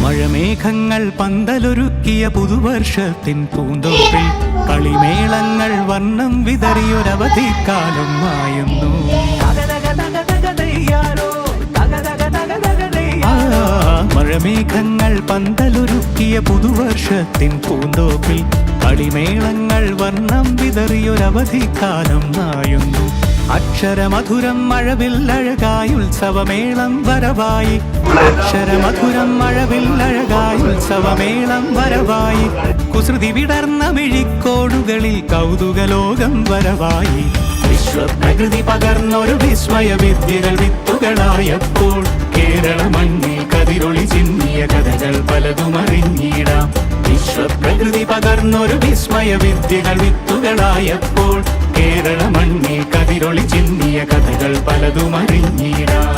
മഴമേഘങ്ങൾ പന്തലൊരുക്കിയ പുതുവർഷത്തിൻ പൂന്തോപ്പിൽ കളിമേളങ്ങൾ വർണ്ണം വിതറിയൊരവധിക്കാലം മായുന്നു. മഴമേഘങ്ങൾ പന്തലൊരുക്കിയ പുതുവർഷത്തിൻ പൂന്തോപ്പിൽ കളിമേളങ്ങൾ വർണ്ണം വിതറിയൊരവധിക്കാലം മായുന്നു. അക്ഷരമധുരം മഴവില്ലഴകായി ഉത്സവമേളം വരവായി. അക്ഷരമധുരം മഴവില്ലഴകായി ഉത്സവമേളം വരവായി. കുസൃതി വിടർന്ന മിഴിക്കോടുകളിൽ കൗതുകലോകം വരവായി. വിശ്വപ്രകൃതി പകർന്നൊരു വിസ്മയ വിദ്യകൾ വിത്തുകളായപ്പോൾ കേരള മണ്ണിൽ കതിരൊളി ചിന്നിയ കഥകൾ പലതും അറിഞ്ഞിടാം. വിശ്വപ്രകൃതി പകർന്നൊരു വിസ്മയ വിദ്യകൾ വിത്തുകളായപ്പോൾ കേരള മണ്ണിൽ കതിരൊളി ചിന്നിയ കഥകൾ പലതും അറിഞ്ഞിടാം.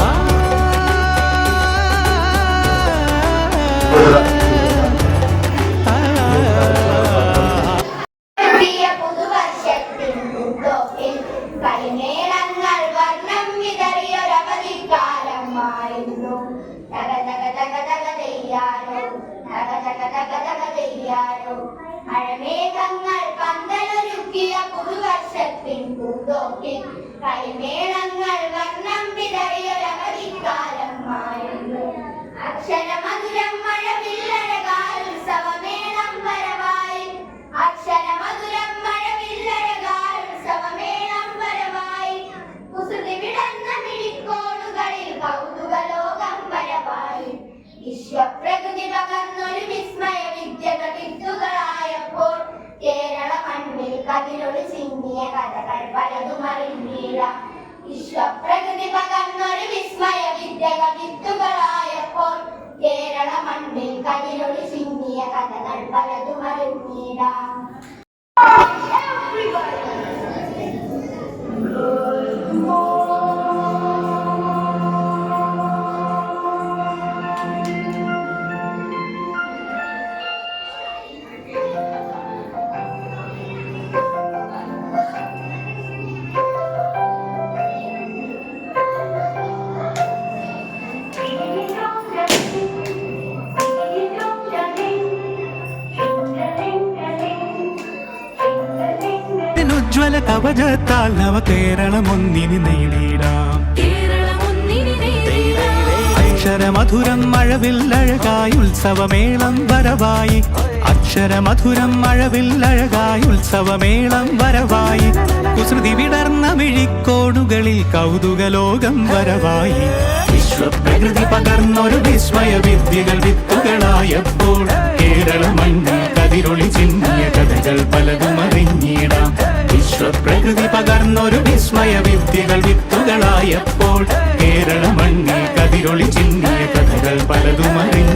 മഴമേഘങ്ങൾ പന്തലൊരുക്കിയ പുതുവർഷത്തിൻ പൂന്തോപ്പിൽ കളിമേളങ്ങൾ വർണ്ണം വിതറിയൊരവധിക്കാലമായിരുന്നു. അക്ഷരമധുരം മഴവില്ലഴകാൽ ഉത്സവമേളം വരവായി. അക്ഷരമധുരം മഴവില്ലഴകാൽ ഉത്സവമേളം വരവായി. കുസൃതി വിടർന്ന മിഴിക്കോടുകളിൽ കൗതുകലോകം വരവായി. വിശ്വപ്രകൃതി പകർന്നൊരു വിസ്മയ വിദ്യകൾ വിത്തുകളായപ്പോൾ കേരള മണ്ണിൽ കതിരൊളി ചിന്നിയ കഥകൾ പലതും അറിഞ്ഞിടാം. വിശ്വപ്രകൃതി പകർന്നൊരു വിസ്മയ വിദ്യകൾ വിത്തുകളായപ്പോൾ കേരള മണ്ണിൽ കതിരൊളി ചിന്നിയ കഥകൾ പലതും അറിഞ്ഞിടാം. ഉജ്വല കവചത്താൽ നവകേരളം ഒന്നിനി നേടിടാം. അക്ഷരമധുരം മഴവില്ലഴകായി ഉത്സവമേളം വരവായി. അക്ഷരമധുരം മഴവില്ലഴകായി ഉത്സവമേളം വരവായി. കുസൃതി വിടർന്ന മിഴിക്കോടുകളിൽ കൗതുകലോകം വരവായി. വിശ്വപ്രകൃതി പകർന്നൊരു വിസ്മയ വിദ്യകൾ വിത്തുകളായപ്പോൾ കേരള മണ്ണിൽ കതിരൊളി ചിന്നിയ കഥകൾ പലതും അറിഞ്ഞിടാം. വിശ്വപ്രകൃതി പകർന്നൊരു വിസ്മയ വിദ്യകൾ വിത്തുകളായപ്പോൾ കേരള മണ്ണിൽ കതിരൊളി ചിന്നിയ കഥകൾ പലതും അറിഞ്ഞിടാം.